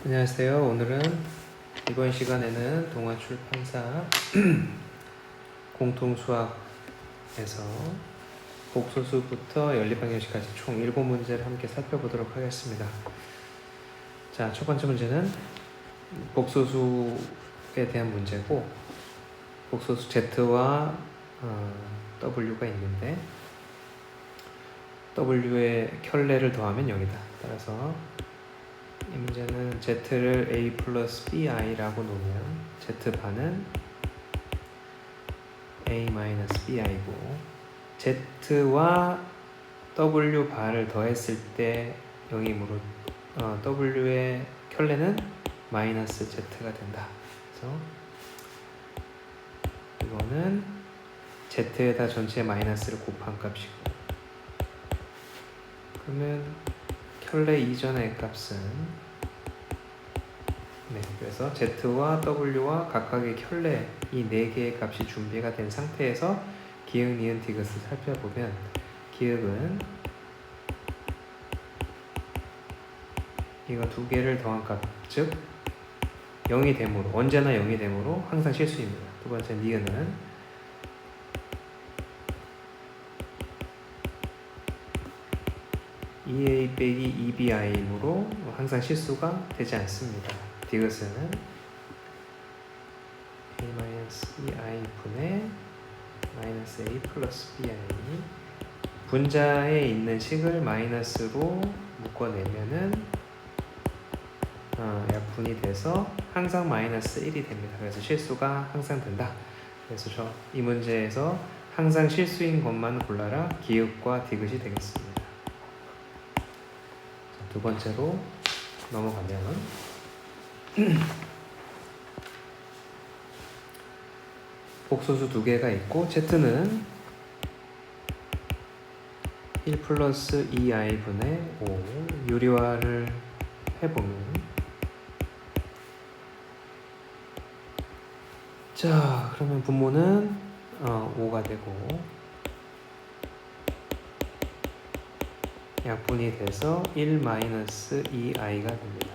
안녕하세요. 오늘은 이번 시간에는 동아출판사 공통수학에서 복소수부터 연립방정식까지 총 7문제를 함께 살펴보도록 하겠습니다. 자, 첫 번째 문제는 복소수에 대한 문제고, 복소수 Z와 W가 있는데 W의 켤레를 더하면 0이다. 따라서 이 문제는 Z를 A 플러스 BI라고 놓으면 Z반은 A 마이너스 BI고, Z와 W 반을 더했을 때 0이므로 W의 켤레는 마이너스 Z가 된다. 그래서 이거는 Z에다 전체 마이너스를 곱한 값이고, 그러면 켤레 이전의 값은 그래서 Z와 W와 각각의 켤레 이 4개의 값이 준비가 된 상태에서 기역, 니은, 디귿을 살펴보면, 기역은 이거 2개를 더한 값, 즉 0이 되므로, 언제나 0이 되므로 항상 실수입니다. 두 번째 니은은 EA 빼기 2BI이므로 항상 실수가 되지 않습니다. 디귿은 A-BI 분의 마이너스 A 플러스 BI, 분자에 있는 식을 마이너스로 묶어내면은 약분이 돼서 항상 마이너스 1이 됩니다. 그래서 실수가 항상 된다. 그래서 이 문제에서 항상 실수인 것만 골라라, 기역과 디귿이 되겠습니다. 두 번째로 넘어가면 복소수 2개가 있고, Z는 1 플러스 2i 분의 5, 유리화를 해보면, 자, 그러면 분모는 5가 되고 약분이 돼서 1 마이너스 2i가 됩니다.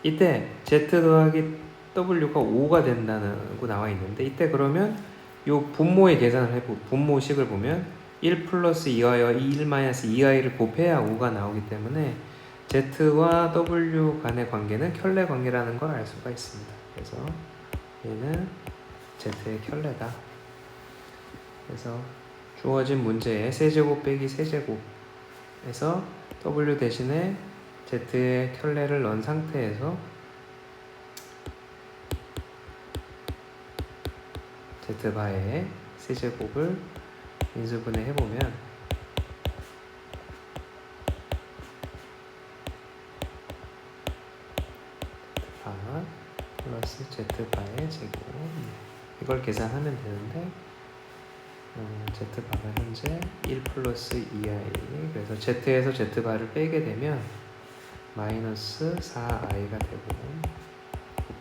이때 Z 더하기 W가 5가 된다고 나와 있는데, 이때 그러면 요 분모의 계산을 해보, 분모식을 보면 1 플러스 2i와 1 마이너스 2i를 곱해야 5가 나오기 때문에 Z와 W 간의 관계는 켤레 관계라는 걸 알 수가 있습니다. 그래서 얘는 Z의 켤레다. 그래서 주어진 문제에 세제곱 빼기 세제곱에서 W 대신에 Z의 켤레를 넣은 상태에서 Z바의 세제곱을 인수분해 해보면 Z바 플러스 Z바의 제곱, 이걸 계산하면 되는데 Z바가 현재 1 플러스 2i, 그래서 Z에서 Z바를 빼게 되면 마이너스 4i가 되고,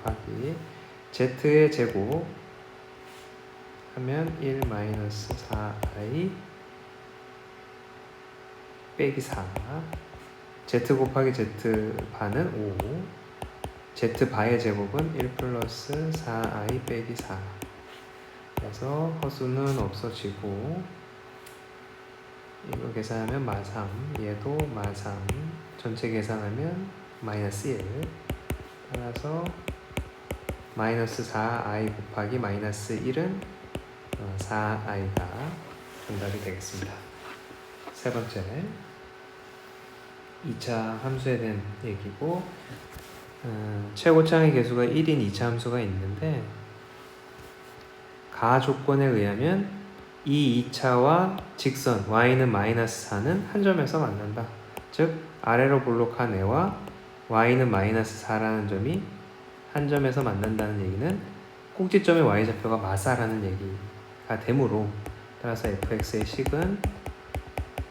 곱하기 Z의 제곱 하면 1 마이너스 4i 빼기 4, Z 곱하기 Z바는 5, Z바의 제곱은 1 플러스 4i 빼기 4, 그래서 허수는 없어지고 이거 계산하면 마3, 얘도 마3, 전체 계산하면 마이너스 1, 따라서 마이너스 4i 곱하기 마이너스 1은 4i가 정답이 되겠습니다. 세 번째, 2차 함수에 대한 얘기고, 최고차의 개수가 1인 2차 함수가 있는데, 가 조건에 의하면 이 2차와 직선 y는 마이너스 4는 한 점에서 만난다. 즉 아래로 볼록한 애와 y는 마이너스 4라는 점이 한 점에서 만난다는 얘기는 꼭지점의 y좌표가 마사라는 얘기가 되므로, 따라서 fx의 식은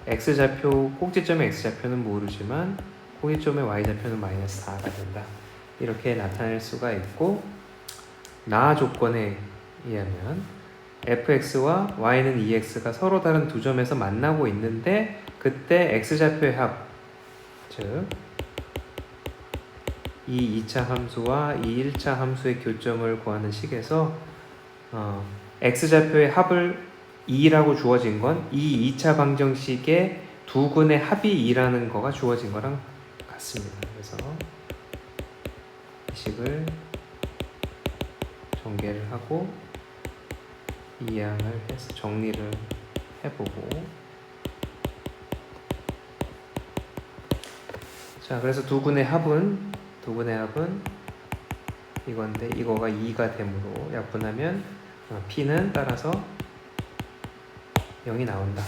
x좌표, 꼭지점의 x좌표는 모르지만 꼭지점의 y좌표는 마이너스 4가 된다. 이렇게 나타낼 수가 있고, 나 조건에 의하면 fx와 y는 2x가 서로 다른 두 점에서 만나고 있는데, 그때 x좌표의 합, 즉 이 2차 함수와 이 1차 함수의 교점을 구하는 식에서 x좌표의 합을 2라고 주어진 건 이 2차 방정식의 두 근의 합이 2라는 거가 주어진 거랑 같습니다. 그래서 이 식을 전개를 하고 이항을 해서 정리를 해보고, 자, 그래서 두 근의 합은 이건데 이거가 2가 되므로 약분하면 p는 따라서 0이 나온다.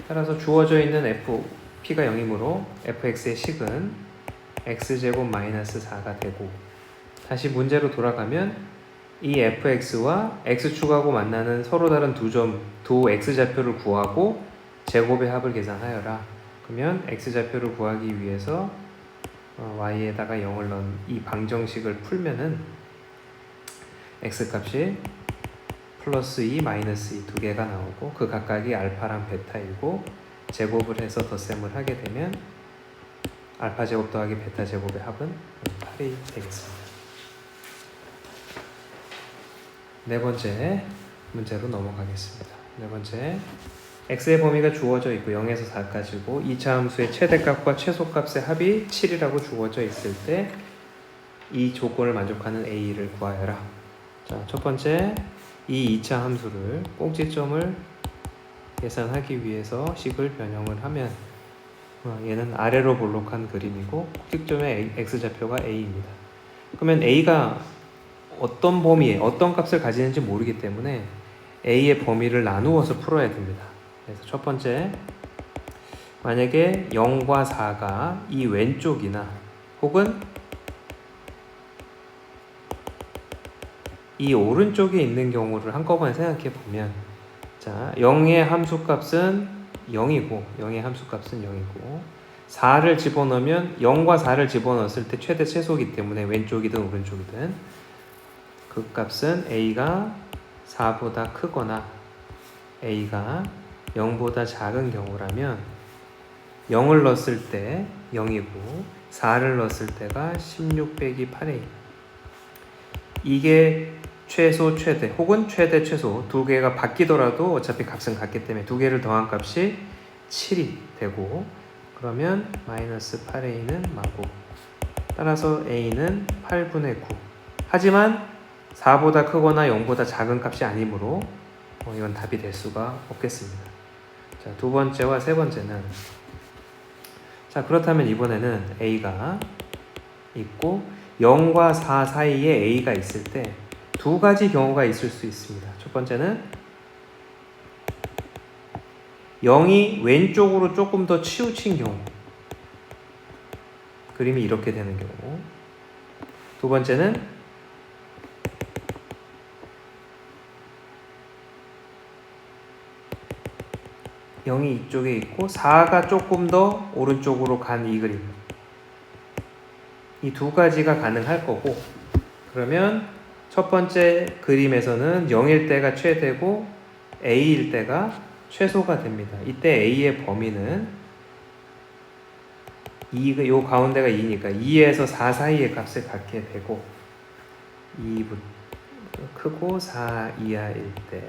따라서 주어져 있는 p가 0이므로 fx의 식은 x제곱 마이너스 4가 되고, 다시 문제로 돌아가면 이 fx와 x축하고 만나는 서로 다른 두 x좌표를 구하고 제곱의 합을 계산하여라. 그러면 x좌표를 구하기 위해서 y에다가 0을 넣은 이 방정식을 풀면은 x값이 플러스 2, 마이너스 2 두 개가 나오고 그 각각이 알파랑 베타이고, 제곱을 해서 덧셈을 하게 되면 알파 제곱 더하기 베타 제곱의 합은 8이 되겠습니다. 네 번째 문제로 넘어가겠습니다. 네 번째, x의 범위가 주어져 있고 0에서 4까지고 2차 함수의 최대값과 최소값의 합이 7이라고 주어져 있을 때 이 조건을 만족하는 a를 구하여라. 자, 첫 번째, 이 2차 함수를 꼭지점을 계산하기 위해서 식을 변형을 하면 얘는 아래로 볼록한 그림이고 꼭지점의 x좌표가 a입니다. 그러면 a가 어떤 범위에 어떤 값을 가지는지 모르기 때문에 a의 범위를 나누어서 풀어야 됩니다. 그래서 첫 번째, 만약에 0과 4가 이 왼쪽이나 혹은 이 오른쪽에 있는 경우를 한꺼번에 생각해 보면, 자, 0의 함수값은 0이고 4를 집어넣으면 0과 4를 집어넣었을 때 최대 최소이기 때문에 왼쪽이든 오른쪽이든 그 값은 a가 4보다 크거나 a가 0보다 작은 경우라면 0을 넣었을 때 0이고 4를 넣었을 때가 16 빼기 8a, 이게 최소 최대 혹은 최대 최소 두 개가 바뀌더라도 어차피 값은 같기 때문에 두 개를 더한 값이 7이 되고, 그러면 마이너스 8a는 마구, 따라서 a는 8분의 9. 하지만 4보다 크거나 0보다 작은 값이 아니므로 이건 답이 될 수가 없겠습니다. 자, 두 번째와 세 번째는, 자, 그렇다면 이번에는 a가 있고 0과 4 사이에 a가 있을 때 두 가지 경우가 있을 수 있습니다. 첫 번째는 0이 왼쪽으로 조금 더 치우친 경우, 그림이 이렇게 되는 경우. 두 번째는 0이 이쪽에 있고 4가 조금 더 오른쪽으로 간 이 그림. 이 두 가지가 가능할 거고, 그러면 첫 번째 그림에서는 0일 때가 최대고 a일 때가 최소가 됩니다. 이때 a의 범위는 요 가운데가 2니까 2에서 4 사이의 값을 갖게 되고, 2부터 크고 4 이하일 때,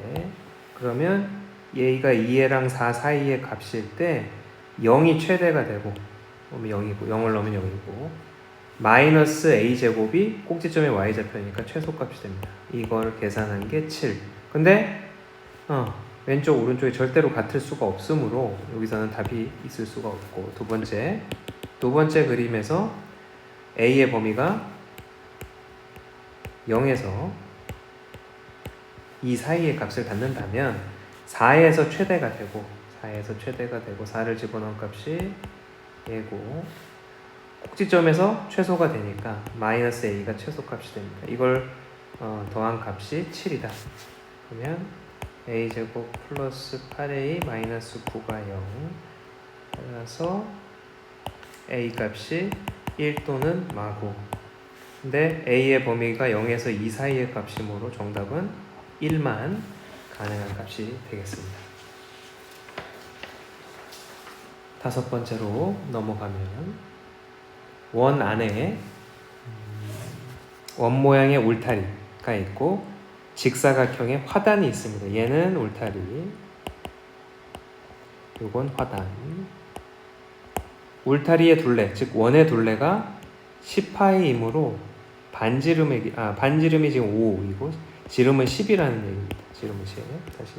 그러면 얘가 2랑 4 사이의 값일 때 0이 최대가 되고, 0이고 0을 넣으면 0이고 마이너스 a제곱이 꼭지점의 y좌표니까 최소값이 됩니다. 이걸 계산한 게 7. 근데 왼쪽 오른쪽이 절대로 같을 수가 없으므로 여기서는 답이 있을 수가 없고, 두 번째 그림에서 a의 범위가 0에서 2 사이의 값을 갖는다면 4에서 최대가 되고 4를 집어넣은 값이 얘고, 꼭지점에서 최소가 되니까 마이너스 a가 최소값이 됩니다. 이걸 더한 값이 7이다. 그러면 a제곱 플러스 8a 마이너스 9가 0, 따라서 a 값이 1 또는 마구. 근데 a의 범위가 0에서 2 사이의 값이므로 정답은 1만 가능한 값이 되겠습니다. 다섯 번째로 넘어가면 원 안에 원 모양의 울타리가 있고 직사각형의 화단이 있습니다. 얘는 울타리, 요건 화단. 울타리의 둘레, 즉 원의 둘레가 10파이이므로 반지름이 지금 5이고 지름은 10이라는 얘기입니다. 지름은 10. 다시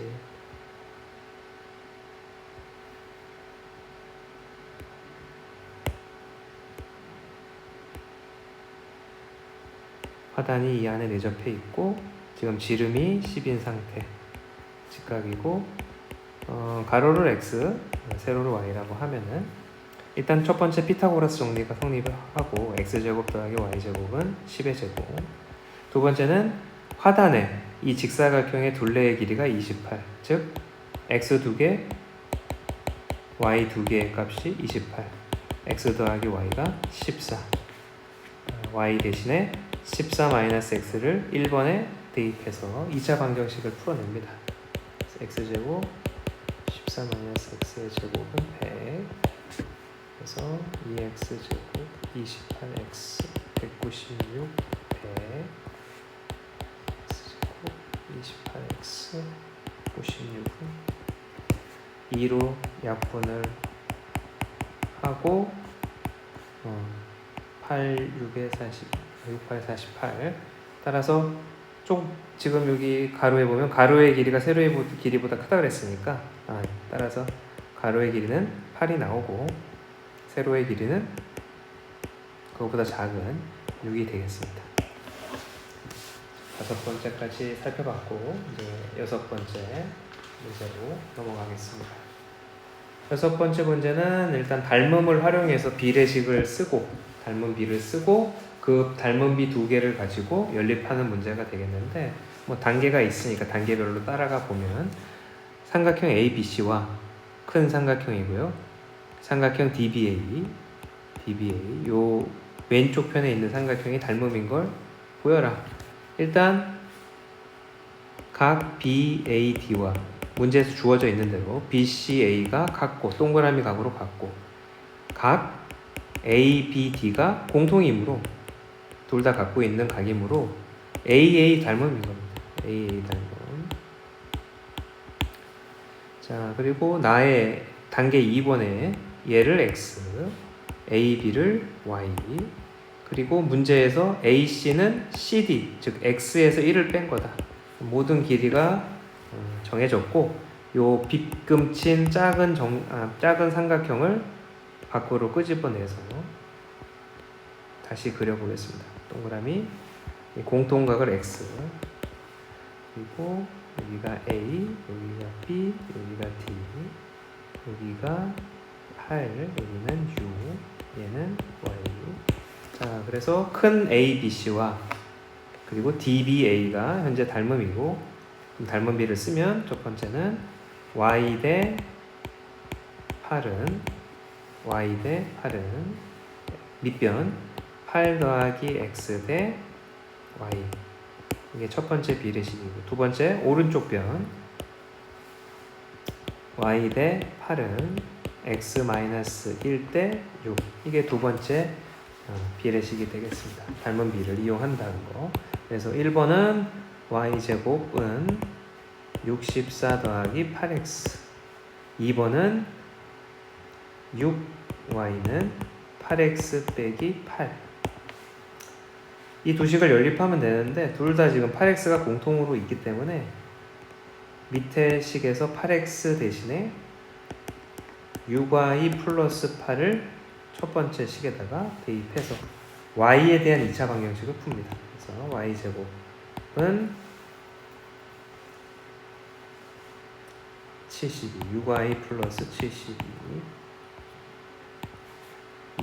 화단이 이 안에 내접해 있고 지금 지름이 10인 상태. 직각이고 가로를 x, 세로를 y라고 하면은 일단 첫 번째 피타고라스 정리가 성립을 하고 x제곱 더하기 y제곱은 10의 제곱. 두 번째는 화단의 이 직사각형의 둘레의 길이가 28, 즉 x 2개, y 2개의 값이 28, x 더하기 y가 14, y 대신에 14-x를 1번에 대입해서 2차 방정식을 풀어냅니다. x제곱 14-x의 제곱은 100, 그래서 2x제곱 28x 196 100 x제곱 28x 96은 2로 약분을 하고 8, 6에 40, 6, 8, 48. 따라서 지금 여기 가로에 보면 가로의 길이가 세로의 길이보다 크다 그랬으니까 따라서 가로의 길이는 8이 나오고 세로의 길이는 그것보다 작은 6이 되겠습니다. 5번째까지 살펴봤고 이제 6번째 문제로 넘어가겠습니다. 6번째 문제는 일단 닮음을 활용해서 비례식을 쓰고 닮은 비를 쓰고 그 닮은 비 2개를 가지고 연립하는 문제가 되겠는데 단계가 있으니까 단계별로 따라가 보면 삼각형 ABC와 큰 삼각형이고요. 삼각형 DBA 요 왼쪽 편에 있는 삼각형이 닮음인 걸 보여라. 일단 각 BAD와 문제에서 주어져 있는 대로 BCA가 같고 동그라미 각으로 같고 각 ABD가 공통이므로 둘 다 갖고 있는 각이므로 AA 닮음인 겁니다. AA 닮음. 자, 그리고 나의 단계 2번에 얘를 X, AB를 Y, 그리고 문제에서 AC는 CD, 즉 X에서 1을 뺀 거다. 모든 길이가 정해졌고 요 빗금친 작은 삼각형을 밖으로 끄집어내서 다시 그려보겠습니다. 동그라미 공통각을 X, 그리고 여기가 A, 여기가 B, 여기가 D, 여기가 8, 여기는 U, 얘는 Y. 자, 그래서 큰 ABC와 그리고 DBA가 현재 닮음이고 닮음비를 쓰면 첫 번째는 Y 대 8은 밑변 8 더하기 X 대 Y, 이게 첫 번째 비례식이고 두 번째 오른쪽 변 Y 대 8은 X-1 대 6, 이게 두 번째 비례식이 되겠습니다. 닮은 비를 이용한다는 거. 그래서 1번은 Y제곱은 64 더하기 8X, 2번은 6Y는 8X 빼기 8. 이 두 식을 연립하면 되는데 둘 다 지금 8x가 공통으로 있기 때문에 밑에 식에서 8x 대신에 6y 플러스 8을 첫 번째 식에다가 대입해서 y에 대한 2차 방정식을 풉니다. 그래서 y제곱은 72, 6y 플러스 72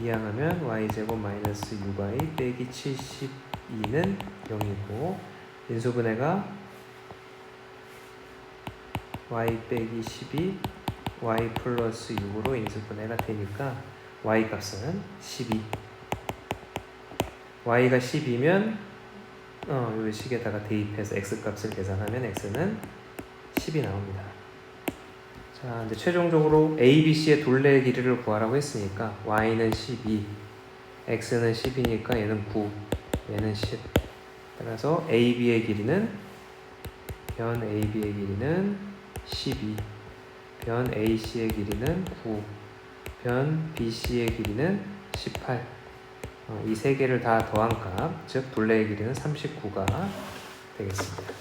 이항하면 y제곱 마이너스 6y 빼기 72는 0이고 인수분해가 y 빼기 12 y 플러스 6으로 인수분해가 되니까 y 값은 12. y가 10이면 요 식에다가 대입해서 x 값을 계산하면 x는 10이 나옵니다. 자, 이제 최종적으로 ABC의 둘레의 길이를 구하라고 했으니까 y는 12, x는 10이니까 얘는 9, 얘는 10. 따라서 AB의 길이는 변 AB의 길이는 12, 변 AC의 길이는 9, 변 BC의 길이는 18. 이 세 개를 다 더한 값, 즉 둘레의 길이는 39가 되겠습니다.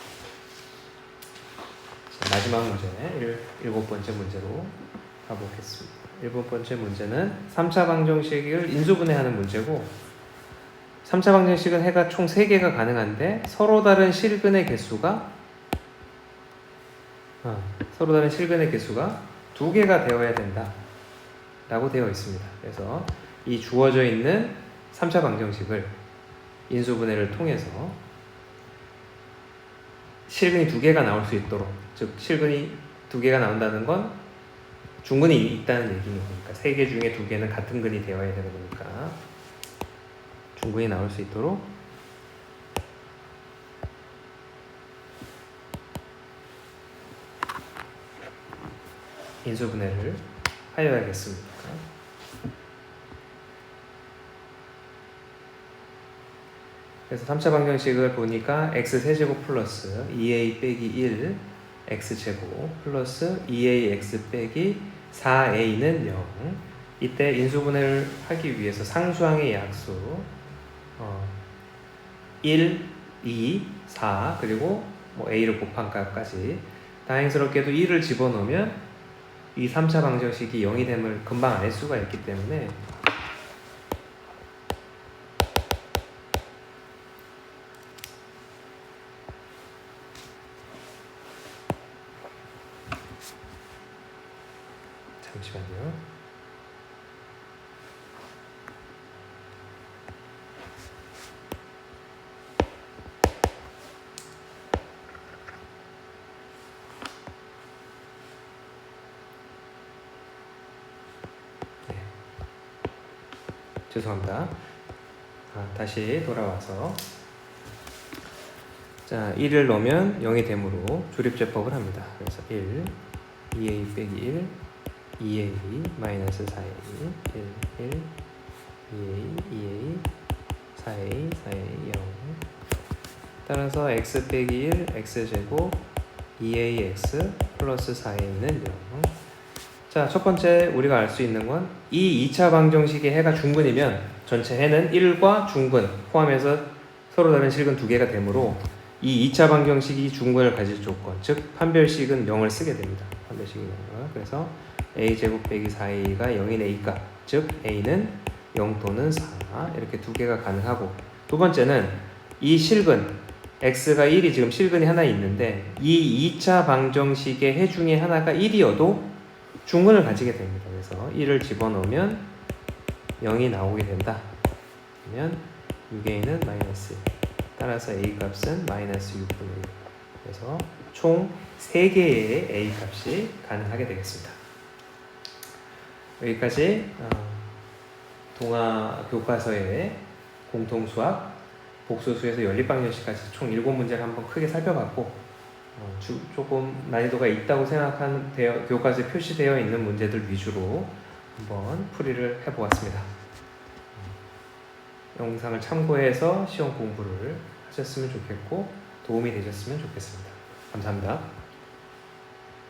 자, 마지막 문제, 일곱 번째 문제로 가보겠습니다. 일곱 번째 문제는 3차 방정식을 인수분해하는 문제고, 3차 방정식은 해가 총 3개가 가능한데 서로 다른 실근의 개수가 2개가 되어야 된다 라고 되어 있습니다. 그래서 이 주어져 있는 3차 방정식을 인수분해를 통해서 실근이 2개가 나올 수 있도록, 즉 실근이 2개가 나온다는 건 중근이 있다는 얘기니까 3개 중에 2개는 같은 근이 되어야 되는 거니까 중근이 나올 수 있도록 인수분해를 하여야겠습니다. 그래서 3차 방정식을 보니까 x세제곱 플러스 2a 빼기 1 x제곱 플러스 2ax 빼기 4a는 0. 이때 인수분해를 하기 위해서 상수항의 약수 1, 2, 4 그리고 a를 곱한 값까지 다행스럽게도 1을 집어넣으면 이 3차 방정식이 0이 됨을 금방 알 수가 있기 때문에 잠시만요. 네. 죄송합니다. 다시 돌아와서 자 1을 넣으면 0이 되므로 조립제법을 합니다. 그래서 1, 2a 빼기 1 2a 마이너스 4a 1, 1 2a 4a 4a 0 따라서 x 빼기 1 x제곱 2ax 플러스 4a는 0. 자, 첫 번째 우리가 알 수 있는 건 이 2차 방정식의 해가 중근이면 전체 해는 1과 중근 포함해서 서로 다른 실근 2개가 되므로 이 2차 방정식이 중근을 가질 조건, 즉 판별식은 0을 쓰게 됩니다. 판별식이 0. 그래서 a제곱 빼기 4a가 0인 a값, 즉 a는 0 또는 4 이렇게 2개가 가능하고, 두 번째는 이 실근 x가 1이 지금 실근이 하나 있는데 이 2차 방정식의 해 중에 하나가 1이어도 중근을 가지게 됩니다. 그래서 1을 집어넣으면 0이 나오게 된다. 그러면 6a는 마이너스 1. 따라서 a 값은 마이너스 6분의 1. 그래서 총 3개의 a 값이 가능하게 되겠습니다. 여기까지 동아 교과서의 공통수학, 복소수에서 연립방정식까지 총 7문제를 한번 크게 살펴봤고, 조금 난이도가 있다고 생각하는 교과서에 표시되어 있는 문제들 위주로 한번 풀이를 해보았습니다. 영상을 참고해서 시험 공부를 하셨으면 좋겠고 도움이 되셨으면 좋겠습니다. 감사합니다.